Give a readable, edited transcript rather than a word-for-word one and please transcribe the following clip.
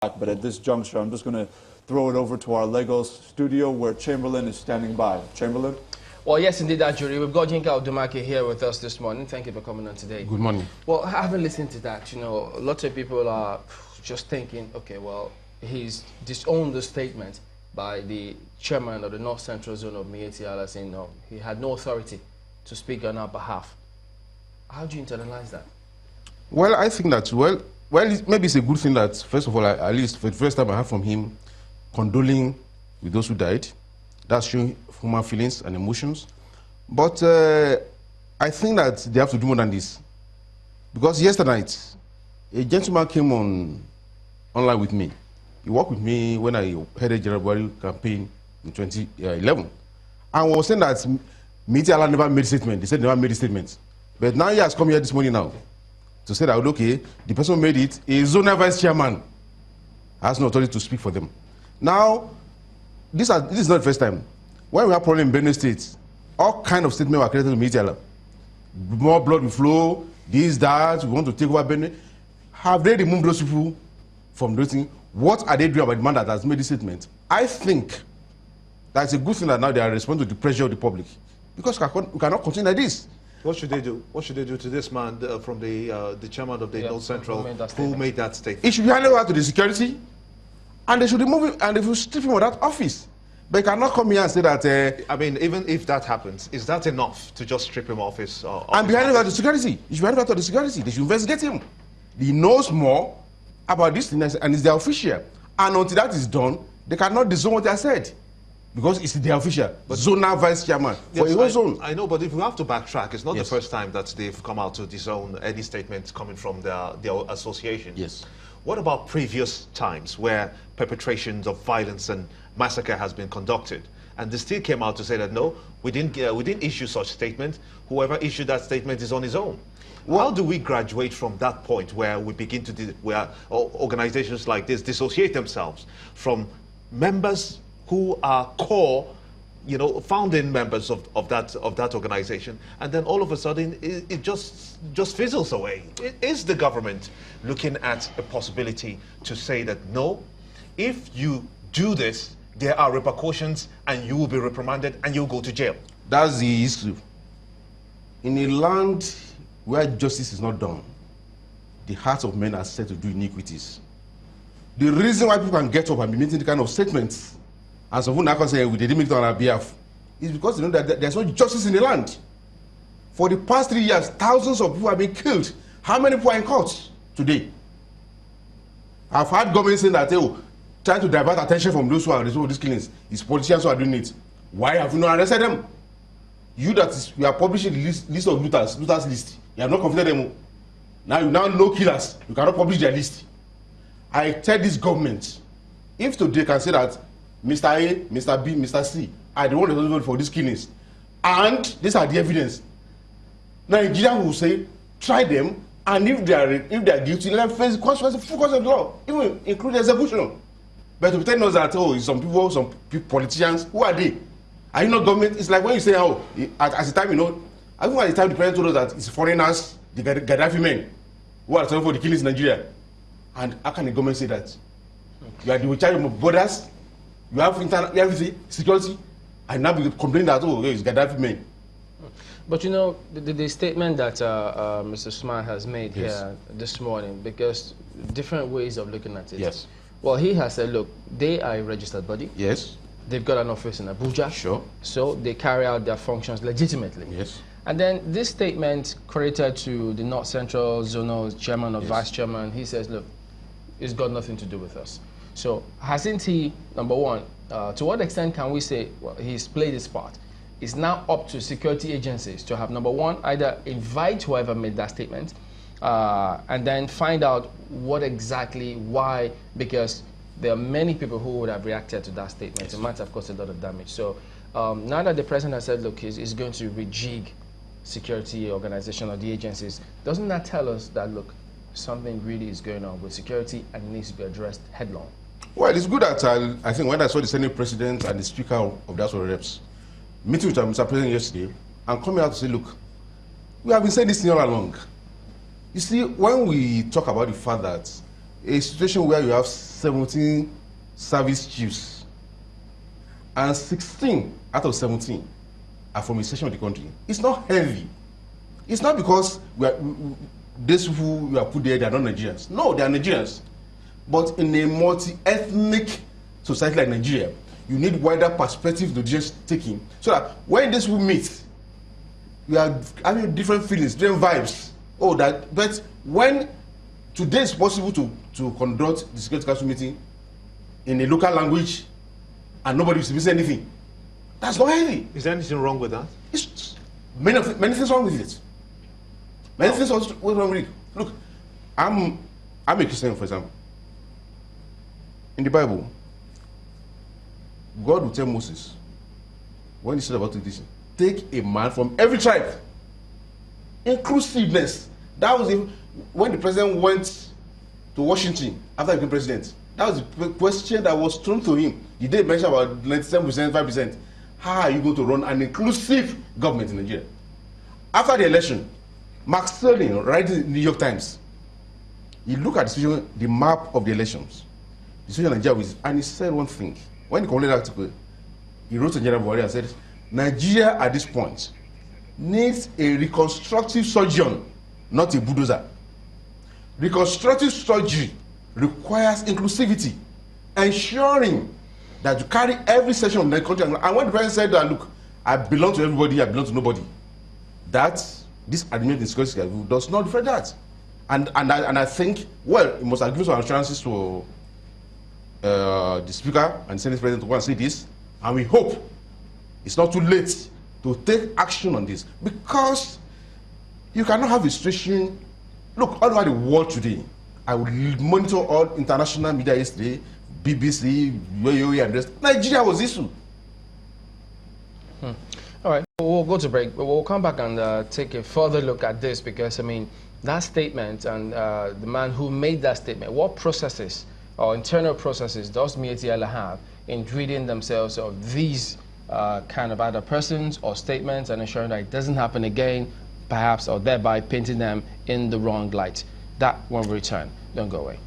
But at this juncture, I'm just going to throw it over to our Lagos studio where Chamberlain is standing by. Chamberlain? Well, yes, indeed, Jury. We've got Odumakin here with us this morning. Thank you for coming on today. Good morning. Well, having listened to that, lots of people are just thinking, okay, well, he's disowned the statement by the chairman of the North Central Zone of Miyetti, saying no, he had no authority to speak on our behalf. How do you internalize that? Well, I think that, maybe it's a good thing that, first of all, at least for the first time I heard from him condoling with those who died. That's showing human feelings and emotions. But I think that they have to do more than this. Because yesterday night, a gentleman came online with me. He worked with me when I headed General Buhari campaign in 2011. And was saying that Miyetti never made a statement. They said they never made a statement. But now he has come here this morning now to say that, okay, the person who made it, a zonal vice chairman, has no authority to speak for them. Now, this is not the first time. When we have problem in Benue State, all kind of statements were created to Miyetti. More blood will flow, this, that, we want to take over Benue. Have they removed those people from those things? What are they doing about the man that has made this statement? I think that's a good thing that now they are responding to the pressure of the public. Because we cannot continue like this. What should they do? What should they do to this man from the chairman of the North Central who made that statement? It should be handed over to the security, and they should remove him and they should strip him of that office. But you cannot come here and say that. I mean, even if that happens, is that enough to just strip him off his? And be handed over to security. You should be handed over to the security. They should investigate him. He knows more about this thing, and it's their official. And until that is done, they cannot disown what they have said. Because it's the official, but zonal vice chairman for your own zone. I know, but if we have to backtrack, it's not the first time that they've come out to disown any statements coming from their association. Yes. What about previous times where perpetrations of violence and massacre has been conducted, and they still came out to say that no, we didn't issue such statement. Whoever issued that statement is on his own. How do we graduate from that point where we begin to where organizations like this dissociate themselves from members who are core, founding members of that organization, and then all of a sudden it just fizzles away? Is the government looking at a possibility to say that no, if you do this, there are repercussions and you will be reprimanded and you'll go to jail? That's the issue. In a land where justice is not done, the hearts of men are set to do iniquities. The reason why people can get up and be making the kind of statements and some people say we didn't make it on our behalf is because they know that there's no justice in the land. For the past 3 years, thousands of people have been killed. How many people are in court today? I've heard government saying that trying to divert attention from those who are responsible for these killings. It's politicians who are doing it. Why have you not arrested them? You are publishing the list of looters list. You have not convicted them. Now you know killers. You cannot publish their list. I tell this government, if today can say that Mr. A, Mr. B, Mr. C are the ones responsible for these killings, and these are the evidence, Nigeria will say, try them, and if they are guilty, let them face the consequences, full consequences of the law, even including execution. But to tell us that it's some politicians, who are they? Are you not government? It's like when you say, at the time, I think at the time the president told us that it's foreigners, the Gaddafi men, who are responsible for the killings in Nigeria. And how can the government say that? You are the charge of borders, you have everything, security, and now we complain that, it's Gaddafi men. But the statement that Mr. Usman has made here this morning, because different ways of looking at it. Yes. Well, he has said, look, they are a registered body. Yes. They've got an office in Abuja. Sure. So they carry out their functions legitimately. Yes. And then this statement credited to the North Central Zonal chairman or vice chairman, he says, look, it's got nothing to do with us. So hasn't he, number one, to what extent can we say, well, he's played his part? It's now up to security agencies to have, number one, either invite whoever made that statement, and then find out what exactly, why, because there are many people who would have reacted to that statement. Yes. It might have caused a lot of damage. So now that the president has said, look, he's going to rejig security organization or the agencies, doesn't that tell us that, look, something really is going on with security and it needs to be addressed headlong? Well, it's good that I think when I saw the Senate President and the Speaker of the House of Reps meeting with Mr. President yesterday and coming out to say, look, we have been saying this thing all along. You see, when we talk about the fact that a situation where you have 17 service chiefs and 16 out of 17 are from a section of the country. It's not heavy. It's not because these people you are put there, they are not Nigerians. No, they are Nigerians. But in a multi-ethnic society like Nigeria, you need wider perspective to just take in, so that when these people meet, you are having different feelings, different vibes. Oh, that. But when today it's possible to conduct the Security Council meeting in a local language and nobody is missing anything, that's not healthy. Is there anything wrong with that? It's many things wrong with it. Many things wrong with it. Look, I'm a Christian, for example. In the Bible, God will tell Moses, when he said about this, take a man from every tribe. Inclusiveness. That was when the president went to Washington after he became president. That was the question that was thrown to him. He did mention about 97%, 5%. How are you going to run an inclusive government in Nigeria? After the election, Mark Sterling, writing in the New York Times, he looked at the map of the elections, the situation in Nigeria, and he said one thing. When he completed the article, he wrote to General Buhari and said, Nigeria at this point needs a reconstructive surgeon, not a bulldozer. Reconstructive surgery requires inclusivity, ensuring that you carry every section of the country. And when the president said that, look, I belong to everybody, I belong to nobody, that this agreement in security does not reflect that. And I think, well, he must have given some assurances to the Speaker and the Senate President to go and say this, and we hope it's not too late to take action on this, because you cannot have a situation. Look, all over the world today, I will monitor all international media yesterday, BBC, UAE, and the rest. Nigeria was issue. All right, we'll go to break, but we'll come back and take a further look at this, because, I mean, that statement and the man who made that statement, what processes or internal processes does Miyetti have in ridding themselves of these kind of either persons or statements and ensuring that it doesn't happen again, perhaps, or thereby painting them in the wrong light? That when we return. Don't go away.